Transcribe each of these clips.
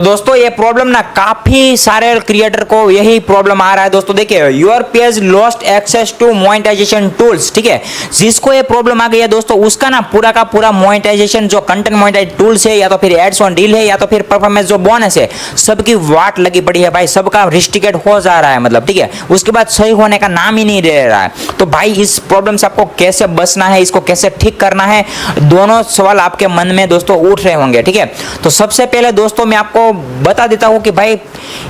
दोस्तों ये प्रॉब्लम ना काफी सारे क्रिएटर को यही प्रॉब्लम आ रहा है। दोस्तों देखिए, your page lost access to monetization tools, ठीक है। जिसको ये प्रॉब्लम आ गई है दोस्तों, उसका ना पूरा का पूरा मोनेटाइजेशन जो कंटेंट मोनेटाइज टूल्स है, या तो फिर एड्स ऑन डील है, या तो फिर परफॉर्मेंस जो बोनस है, सबकी वाट लगी पड़ी है भाई। सबका रिस्ट्रिक्टेड हो जा रहा है, मतलब ठीक है। उसके बाद सही होने का नाम ही नहीं ले रहा है। तो भाई इस प्रॉब्लम से आपको कैसे बचना है, इसको कैसे ठीक करना है, दोनों सवाल आपके मन में दोस्तों उठ रहे होंगे, ठीक है। तो सबसे पहले दोस्तों मैं आपको बता देता हूं कि भाई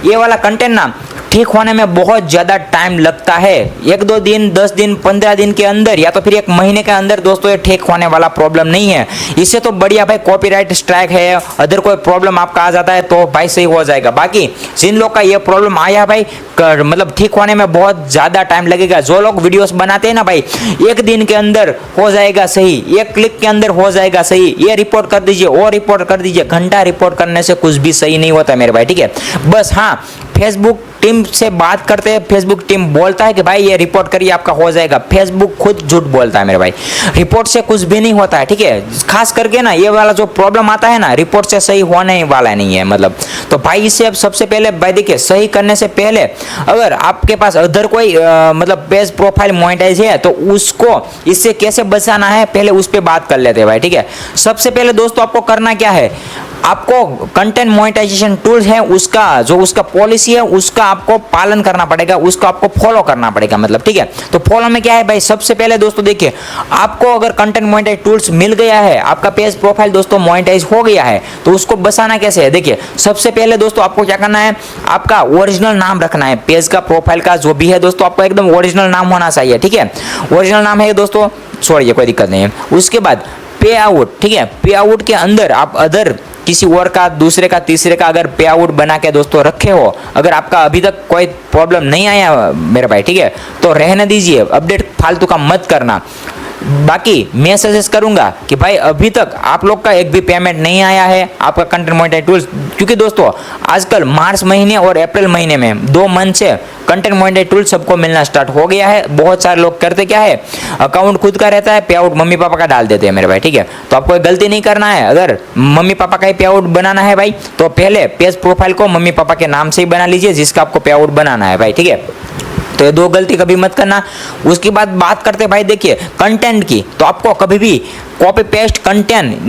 ये वाला कंटेंट ना ठीक होने में बहुत ज़्यादा टाइम लगता है। 1-2 दिन, 10 दिन, 15 दिन के अंदर, या तो फिर 1 महीने के अंदर दोस्तों ये ठीक होने वाला प्रॉब्लम नहीं है। इससे तो बढ़िया भाई कॉपीराइट स्ट्राइक है, अदर कोई प्रॉब्लम आपका आ जाता है तो भाई सही हो जाएगा। बाकी जिन लोग का ये प्रॉब्लम आया भाई, मतलब ठीक होने में बहुत ज़्यादा टाइम लगेगा। जो लोग वीडियोस बनाते हैं ना भाई, 1 दिन के अंदर हो जाएगा सही, 1 क्लिक के अंदर हो जाएगा सही, ये रिपोर्ट कर दीजिए, वो रिपोर्ट कर दीजिए। घंटा रिपोर्ट करने से कुछ भी सही नहीं होता मेरे भाई, ठीक है। बस हाँ, फेसबुक टीम से बात करते हैं, फेसबुक टीम बोलता है कि भाई ये रिपोर्ट करिए आपका हो जाएगा। फेसबुक खुद झूठ बोलता है मेरे भाई, रिपोर्ट से कुछ भी नहीं होता है, ठीक है। खास करके ना ये वाला जो प्रॉब्लम आता है ना, रिपोर्ट से सही होने वाला नहीं है, मतलब। तो भाई इसे अब सबसे पहले भाई देखिए, सही करने से पहले अगर आपके पास अदर कोई मतलब पेज प्रोफाइल मोनेटाइज है तो उसको इससे कैसे बचाना है, पहले उस पर बात कर लेते हैं भाई, ठीक है। सबसे पहले दोस्तों आपको करना क्या है, आपको कंटेंट मोनेटाइजेशन टूल्स है उसका जो उसका पॉलिसी है उसका आपको पालन करना पड़ेगा, उसको आपको फॉलो करना पड़ेगा, मतलब ठीक है। तो फॉलो में क्या है भाई, सबसे पहले दोस्तों देखिए, आपको अगर कंटेंट मोनेटाइज टूल्स मिल गया है, आपका पेज प्रोफाइल दोस्तों मोनेटाइज हो गया है, तो उसको बचाना कैसे है। देखिए सबसे पहले दोस्तों आपको क्या करना है, आपका ओरिजिनल नाम रखना है। पेज का प्रोफाइल का जो भी है दोस्तों, आपको एकदम ओरिजिनल नाम होना चाहिए, ठीक है। ओरिजिनल नाम है दोस्तों, छोड़िए कोई दिक्कत नहीं है। उसके बाद पे आउट, ठीक है। पे आउट के अंदर आप अदर किसी और का, दूसरे का, तीसरे का अगर पे आउट बना के दोस्तों रखे हो, अगर आपका अभी तक कोई प्रॉब्लम नहीं आया मेरे भाई, ठीक है, तो रहने दीजिए, अपडेट फालतू का मत करना। बाकी मैं सजेस्ट करूंगा कि भाई अभी तक आप लोग का एक भी पेमेंट नहीं आया है आपका कंटेंट मोनेटाइज टूल्स, क्योंकि दोस्तों आजकल मार्च महीने और अप्रैल महीने में 2 मंथ से कंटेंट मोनेटाइज टूल सबको मिलना स्टार्ट हो गया है। बहुत सारे लोग करते क्या है, अकाउंट खुद का रहता है, पे आउट मम्मी पापा का डाल देते हैं मेरे भाई, ठीक है। तो आपको गलती नहीं करना है। अगर मम्मी पापा का ही पे आउट बनाना है भाई, तो पहले पेज प्रोफाइल को मम्मी पापा के नाम से ही बना लीजिए जिसका आपको पे आउट बनाना है भाई, ठीक है। तो ये 2 गलती कभी मत करना। उसके बाद बात करते भाई देखिए कंटेंट की, तो आपको कभी भी कॉपी पेस्ट कंटेंट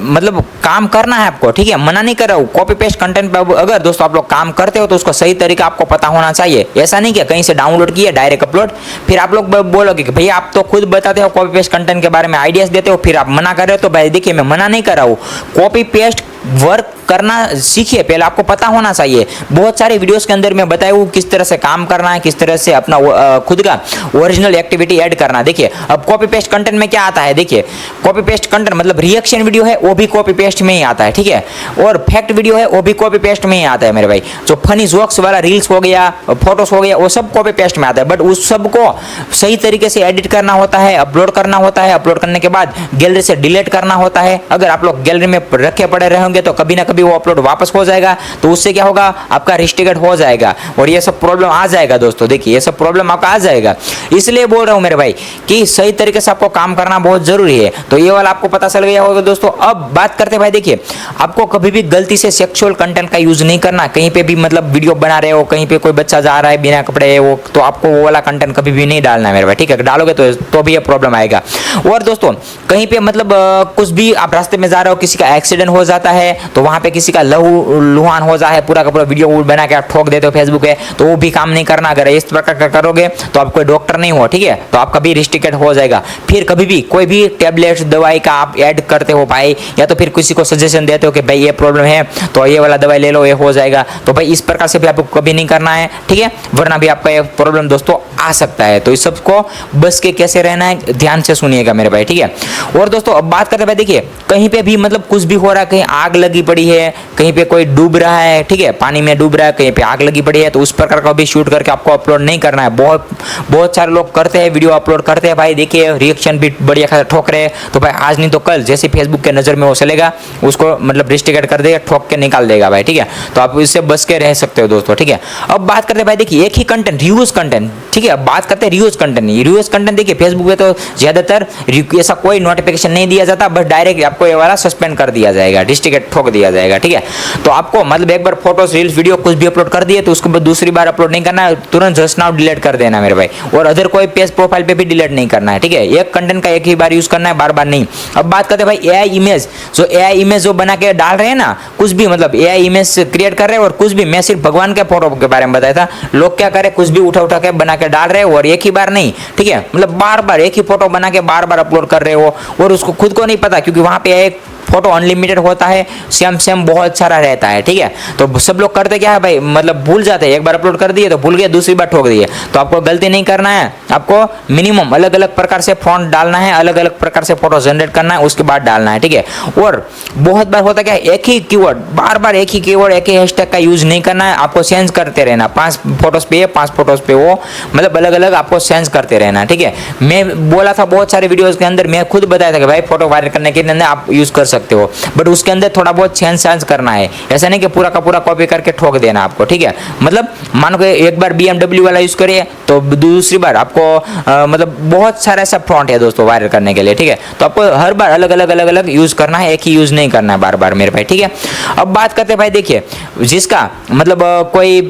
मतलब काम करना है आपको, ठीक है। मना नहीं कर रहा हूँ, कॉपी पेस्ट कंटेंट पे अगर दोस्तों आप लोग काम करते हो तो उसको सही तरीका आपको पता होना चाहिए। ऐसा नहीं कि कहीं से डाउनलोड किया डायरेक्ट अपलोड, फिर आप लोग बोलोगे कि भैया आप तो खुद बताते हो कॉपी पेस्ट कंटेंट के बारे में आइडियाज देते हो, फिर आप मना कर रहे हो। तो भाई देखिए मैं मना नहीं कर रहा हूँ, कॉपी पेस्ट वर्क करना सीखिए, पहले आपको पता होना चाहिए। बहुत सारे वीडियोस के अंदर मैं बताया हूँ किस तरह से काम करना है, किस तरह से अपना खुद का ओरिजिनल एक्टिविटी ऐड करना। देखिए अब कॉपी पेस्ट कंटेंट में क्या आता है, देखिए कॉपी पेस्ट कंटेंट मतलब रिएक्शन वीडियो है वो भी कॉपी पेस्ट में ही आता है, ठीक है। और फैक्ट वीडियो है वो भी कॉपी पेस्ट में ही आता है मेरे भाई। जो फनी जोक्स वाला रील्स हो गया, फोटोस हो गया, वो सब कॉपी पेस्ट में आता है। बट उस सबको सही तरीके से एडिट करना होता है, अपलोड करना होता है, अपलोड करने के बाद गैलरी से डिलीट करना होता है। अगर आप लोग गैलरी में रखे पड़े रहेंगे तो कभी ना कभी वो अपलोड वापस हो जाएगा, तो उससे क्या होगा, आपका रिस्ट्रिक्टेड हो जाएगा और ये सब प्रॉब्लम आ जाएगा दोस्तों। देखिए ये सब प्रॉब्लम आपका आ जाएगा, इसलिए बोल रहा हूं मेरे भाई कि सही तरीके से आपको काम करना बहुत जरूरी है। तो ये वाला आपको पता चल गया होगा दोस्तों। अब बात करते हैं भाई देखिए, आपको कभी भी गलती से सेक्सुअल कंटेंट का यूज नहीं करना। कहीं पे भी मतलब वीडियो बना रहे हो, कहीं पे कोई बच्चा जा रहा है बिना कपड़े, वो तो आपको वो वाला कंटेंट कभी भी नहीं डालना है मेरे भाई, ठीक है। डालोगे तो भी ये प्रॉब्लम आएगा। और दोस्तों कहीं पे मतलब कुछ भी आप रास्ते में जा रहे हो, किसी का एक्सीडेंट हो जाता है, तो वहां पे किसी का लुहान हो जाए, पूरा का पूरा वीडियो बना के आप ठोक देते हो फेसबुक पे, तो वो भी काम नहीं करना। अगर इस प्रकार का करोगे तो आप कोई डॉक्टर नहीं हो, ठीक है, तो आपका भी रिस्ट्रिक्टेड हो जाएगा। फिर कभी भी कोई भी टैबलेट दवाई का आप ऐड करते हो भाई, या तो फिर किसी को सजेशन देते हो कि भाई ये प्रॉब्लम है तो ये वाला दवाई ले लो, ये हो जाएगा, तो भाई इस प्रकार से भी आपको कभी नहीं करना है, ठीक है। वरना भी आपका ये प्रॉब्लम दोस्तों आ सकता है। तो इस सबको बस के कैसे रहना है ध्यान से सुनिएगा मेरे भाई, ठीक है। और दोस्तों अब बात करते भाई देखिए, कहीं पे भी मतलब कुछ भी हो रहा है, कहीं आग लगी पड़ी है, कहीं पे कोई डूब रहा है, ठीक है, पानी में डूब रहा है, कहीं पे आग लगी पड़ी है, तो उस प्रकार का भी शूट करके आपको अपलोड नहीं करना है। बहुत सारे लोग करते हैं, वीडियो अपलोड करते हैं भाई, देखिए रिएक्शन भी बढ़िया खासा ठोक रहे हैं। तो भाई आज नहीं तो कल जैसे फेसबुक के नज़र में वो चलेगा, उसको मतलब रिस्ट्रिक्टेड कर देगा, ठोक के निकाल देगा भाई, ठीक है। तो आप इससे बच के रह सकते हो दोस्तों, ठीक है। अब बात करते हैं भाई देखिए एक ही कंटेंट, रियूज कंटेंट, ठीक है। अब बात करते हैं रियूज कंटेंट। रियूज कंटेंट देखिए फेसबुक पे तो ज़्यादातर ऐसा कोई नोटिफिकेशन नहीं दिया जाता, बस डायरेक्ट आपको ये वाला सस्पेंड कर दिया जाएगा, डिस्ट्रिक्ट के ठोक दिया जाएगा, ठीक है। तो आपको मतलब एक बार फोटोज, रील्स, वीडियो कुछ भी अपलोड कर दिए तो उसको दूसरी बार अपलोड नहीं करना है, तुरंत जस्ट नाउ डिलीट कर देना मेरे भाई। और अदर कोई पेज प्रोफाइल पे भी डिलीट नहीं करना है, ठीक है। एक कंटेंट का एक ही बार यूज करना है, बार बार नहीं। अब बात करते हैं भाई एआई इमेज, जो एआई इमेज जो बना के डाल रहे हैं ना, कुछ भी मतलब एआई इमेज क्रिएट कर रहे हैं और कुछ भी, मैं सिर्फ भगवान के फोटो के बारे में बताया था, लोग क्या करे कुछ भी उठा के बना के डाल रहे हो और एक ही बार नहीं, ठीक है, मतलब बार बार एक ही फोटो बना के बार बार अपलोड कर रहे हो और उसको खुद को नहीं पता, क्योंकि वहां पे एक फोटो अनलिमिटेड होता है, सेम बहुत सारा रहता है, ठीक है। तो सब लोग करते क्या है भाई, मतलब भूल जाते हैं, एक बार अपलोड कर दिए तो भूल गए, दूसरी बार ठोक दिए। तो आपको गलती नहीं करना है, आपको मिनिमम अलग अलग प्रकार से फॉन्ट डालना है, अलग अलग प्रकार से फोटो जनरेट करना है, उसके बाद डालना है, ठीक है। और बहुत बार होता क्या है, एक ही कीवर्ड बार बार एक ही कीवर्ड एक ही हैशटैग का यूज नहीं करना है, आपको चेंज करते रहना, 5 फोटोज पे 5 फोटोज पे वो, मतलब अलग अलग आपको चेंज करते रहना, ठीक है। मैं बोला था बहुत सारे वीडियोज के अंदर, मैं खुद बताया था कि भाई फोटो वायरल करने के लिए आप यूज कर सकते हो, बट उसके अंदर थोड़ा बहुत चेंज करना है, ऐसा नहीं कि पूरा का पूरा कॉपी करके ठोक देना आपको, ठीक है। मतलब मानो कि एक बार BMW वाला यूज करिए तो दूसरी बार आपको मतलब बहुत सारा ऐसा फ्रॉन्ट है दोस्तों वायरल करने के लिए, ठीक है। तो आपको हर बार अलग अलग यूज करना है, एक ही यूज नहीं करना है बार बार मेरे भाई, ठीक है। अब बात करते हैं भाई, देखिए जिसका मतलब कोई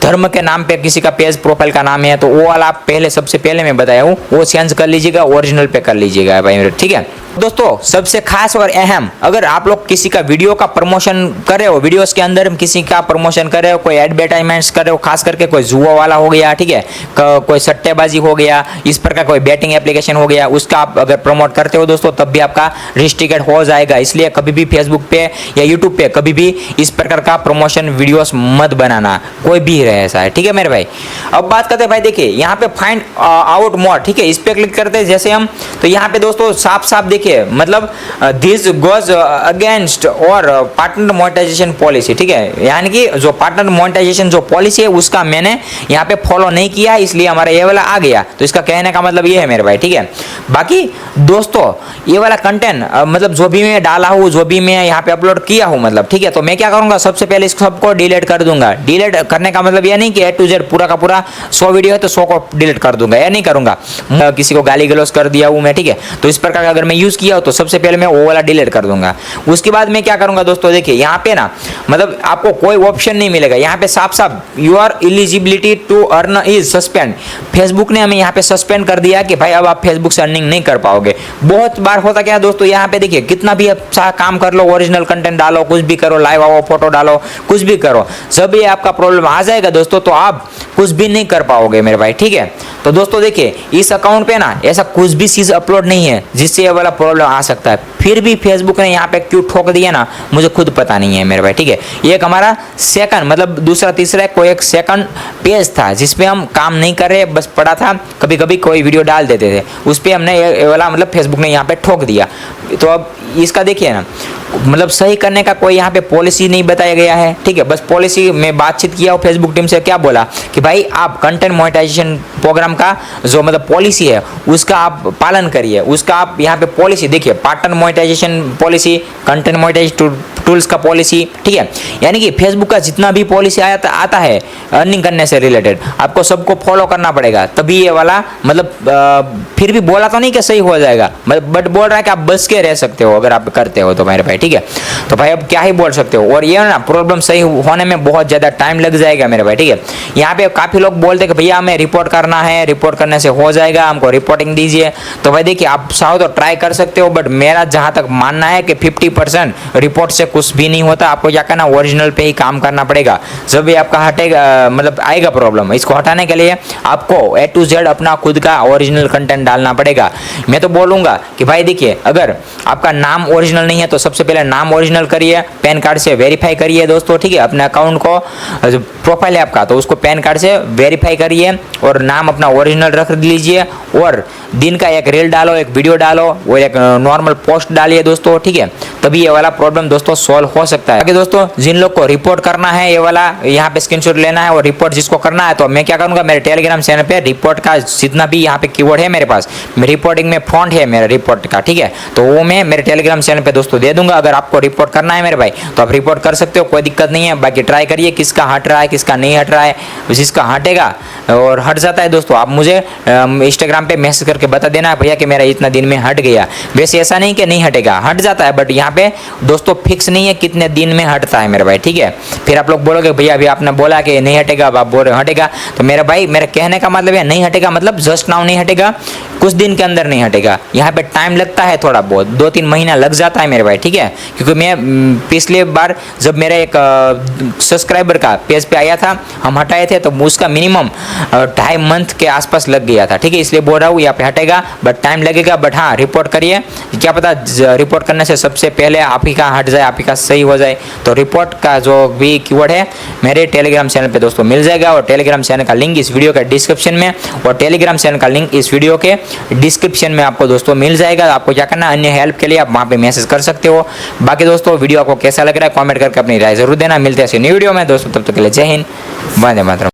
धर्म के नाम पे किसी का पेज प्रोफाइल का नाम है, तो वो वाला आप पहले सबसे पहले मैं बताया हूँ वो चेंज कर लीजिएगा, ओरिजिनल पे कर लीजिएगा भाई, ठीक है। दोस्तों सबसे खास और अहम, अगर आप लोग किसी का वीडियो का प्रमोशन कर रहे हो, वीडियोस के अंदर किसी का प्रमोशन कर रहे हो, कोई एडवर्टाइजमेंट्स कर रहे हो, खास करके कोई जुआ वाला हो गया, ठीक है, कोई सट्टेबाजी हो गया, इस प्रकार कोई बैटिंग एप्लीकेशन हो गया, उसका आप अगर प्रमोट करते हो दोस्तों तब भी आपका रिस्ट्रिक्टेड हो जाएगा। इसलिए कभी भी फेसबुक पे या यूट्यूब पे कभी भी इस प्रकार का प्रमोशन वीडियोस मत बनाना, कोई भी रहे ऐसा है, ठीक है मेरे भाई। अब बात करते हैं भाई, देखिए यहाँ पे फाइंड आउट मोर, ठीक है, इस पे क्लिक करते हैं जैसे हम, तो यहाँ पे दोस्तों साफ साफ देखिए मतलब दिस गोज अगेंस्ट और पार्टनर मोनेटाइजेशन पॉलिसी, ठीक है, यानी कि जो पार्टनर मोनेटाइजेशन जो पॉलिसी है उसका मैंने यहाँ पे फॉलो नहीं किया, इसलिए हमारा ये वाला आ गया। तो इसका कहने का मतलब ये है मेरे भाई, ठीक है। बाकी दोस्तों ये वाला कंटेंट मतलब जो भी मैं डाला हूँ, जो भी मैं यहाँ पे अपलोड किया हूँ, मतलब ठीक है, तो मैं क्या करूँगा, सबसे पहले इस सबको डिलीट कर दूंगा। डिलीट करने का मतलब ये नहीं कि A to Z पूरा का पूरा 100 वीडियो है तो 100 को डिलीट कर दूंगा, ये नहीं करूंगा। किसी को गाली गलौज कर दिया हूँ मैं, ठीक है, तो इस प्रकार का अगर मैं यूज किया हो तो सबसे पहले मैं वो वाला डिलीट कर दूंगा। उसके बाद मैं क्या करूंगा दोस्तों, देखिए यहाँ पे ना मतलब आपको कोई ऑप्शन नहीं मिलेगा, यहाँ पे साफ साफ your eligibility to earn is suspend, Facebook ने हमें यहाँ पे सस्पेंड कर दिया कि भाई अब आप फेसबुक से अर्निंग नहीं कर पाओगे। बहुत बार होता क्या दोस्तों, यहाँ पे देखिए कितना भी अच्छा काम कर लो, ओरिजिनल कंटेंट डालो, कुछ भी करो, लाइव आओ, फोटो डालो, कुछ भी करो, जब ये आपका प्रॉब्लम आ जाएगा दोस्तों तो आप कुछ भी नहीं कर पाओगे मेरे भाई, ठीक है। तो दोस्तों देखिए इस अकाउंट पे ना ऐसा कुछ भी चीज अपलोड नहीं है जिससे ये वाला प्रॉब्लम आ सकता है, फिर भी फेसबुक ने यहाँ पे क्यों ठोक दिया ना मुझे खुद पता नहीं है मेरे भाई, ठीक है। ये एक हमारा सेकंड मतलब दूसरा तीसरा कोई एक सेकंड पेज था जिसपे हम काम नहीं कर रहे, बस पड़ा था, कभी कभी कोई वीडियो डाल देते थे, उस पर हमने ये वाला मतलब फेसबुक ने यहाँ पे ठोक दिया। तो अब इसका देखिए ना मतलब सही करने का कोई यहाँ पे पॉलिसी नहीं बताया गया है, ठीक है। बस पॉलिसी में बातचीत किया और फेसबुक टीम से क्या बोला कि भाई आप कंटेंट मोनेटाइजेशन प्रोग्राम का जो मतलब पॉलिसी है उसका आप पालन करिए, उसका आप यहाँ पे पॉलिसी देखिए, partner monetisation policy, content monetisation tools का पॉलिसी, ठीक है, यानी कि फेसबुक का जितना भी पॉलिसी आता है अर्निंग करने से रिलेटेड आपको सबको फॉलो करना पड़ेगा, तभी ये वाला मतलब फिर भी बोला तो नहीं कि सही हो जाएगा, बट बोल रहा है कि आप बच के रह सकते हो अगर आप करते हो तो मेरे भाई, ठीक है। तो भाई अब क्या ही बोल सकते हो, और ये ना प्रॉब्लम सही होने में बहुत ज़्यादा टाइम लग जाएगा मेरे भाई, ठीक है। यहाँ पे काफ़ी लोग बोलते हैं कि भैया हमें रिपोर्ट करना है, रिपोर्ट करने से हो जाएगा, हमको रिपोर्टिंग दीजिए। तो भाई देखिए आप चाहो तो ट्राई कर सकते हो, बट मेरा जहाँ तक मानना है कि 50% रिपोर्ट से कुछ भी नहीं होता, आपको क्या करना ओरिजिनल पे ही काम करना पड़ेगा। जब ये आपका हटेगा मतलब आएगा प्रॉब्लम, इसको हटाने के लिए आपको A to Z अपना खुद का ओरिजिनल कंटेंट डालना पड़ेगा। मैं तो बोलूँगा कि भाई देखिए अगर आपका नाम ओरिजिनल नहीं है तो सबसे पहले नाम ओरिजिनल करिए, पैन कार्ड से वेरीफाई करिए दोस्तों, ठीक है। अपने अकाउंट को जो प्रोफाइल है आपका तो उसको पैन कार्ड से वेरीफाई करिए और नाम अपना ओरिजिनल रख लीजिए, और दिन का एक रील डालो, एक वीडियो डालो और एक नॉर्मल पोस्ट डालिए दोस्तों, ठीक है, तभी ये वाला प्रॉब्लम दोस्तों सॉल्व हो सकता है। दोस्तों जिन लोग को रिपोर्ट करना है ये वाला यहाँ पे स्क्रीनशॉट लेना है और रिपोर्ट जिसको करना है तो मैं क्या करूँगा, मेरे टेलीग्राम चैनल पे रिपोर्ट का जितना भी यहाँ पे कीवर्ड है मेरे पास, रिपोर्टिंग में फॉन्ट है मेरा रिपोर्ट का, ठीक है, तो वो मैं मेरे टेलीग्राम चैनल पे दोस्तों दे दूंगा। अगर आपको रिपोर्ट करना है मेरे भाई तो आप रिपोर्ट कर सकते हो, कोई दिक्कत नहीं है। बाकी ट्राई करिए किसका हट रहा है किसका नहीं हट रहा है। जिसका हटेगा और हट जाता है दोस्तों, आप मुझे इंस्टाग्राम पे मैसेज करके बता देना भैया कि मेरा इतना दिन में हट गया। वैसे ऐसा नहीं कि नहीं हटेगा, हट जाता है, बट यहाँ पे दोस्तों फिक्स नहीं है कितने दिन में हटता है मेरे भाई, ठीक है। फिर आप लोग बोलोगे भैया अभी आपने बोला कि नहीं हटेगा, अब आप बोल रहे हो हटेगा, तो मेरे भाई मेरे कहने का मतलब है नहीं हटेगा मतलब जस्ट नाउ नहीं हटेगा, कुछ दिन के अंदर नहीं हटेगा। यहाँ पे टाइम लगता है थोड़ा बहुत, 2-3 महीना लग जाता है मेरे भाई, ठीक है। क्योंकि मैं पिछले बार जब मेरा एक सब्सक्राइबर का पेज पे आया था, हम हटाए थे, तो उसका मिनिमम 2.5 मंथ के आसपास लग गया था, ठीक है। इसलिए बोल रहा हूँ यहाँ पे हटेगा बट टाइम लगेगा। बट हाँ रिपोर्ट करिए, क्या पता रिपोर्ट करने से सबसे पहले आप ही का हट जाए, आप ही का सही हो जाए। तो रिपोर्ट का जो भी कीवर्ड है मेरे टेलीग्राम चैनल पे दोस्तों मिल जाएगा, और टेलीग्राम चैनल का लिंक इस वीडियो के डिस्क्रिप्शन में, और टेलीग्राम चैनल का लिंक इस वीडियो के डिस्क्रिप्शन में आपको दोस्तों मिल जाएगा। आपको क्या करना, अन्य हेल्प के लिए आप वहाँ पे मैसेज कर सकते हो। बाकी दोस्तों वीडियो आपको कैसा लग रहा है कमेंट करके अपनी राय जरूर देना। मिलते हैं न्यू वीडियो में दोस्तों, तब तक के लिए जय हिंद, वंदे मातरम।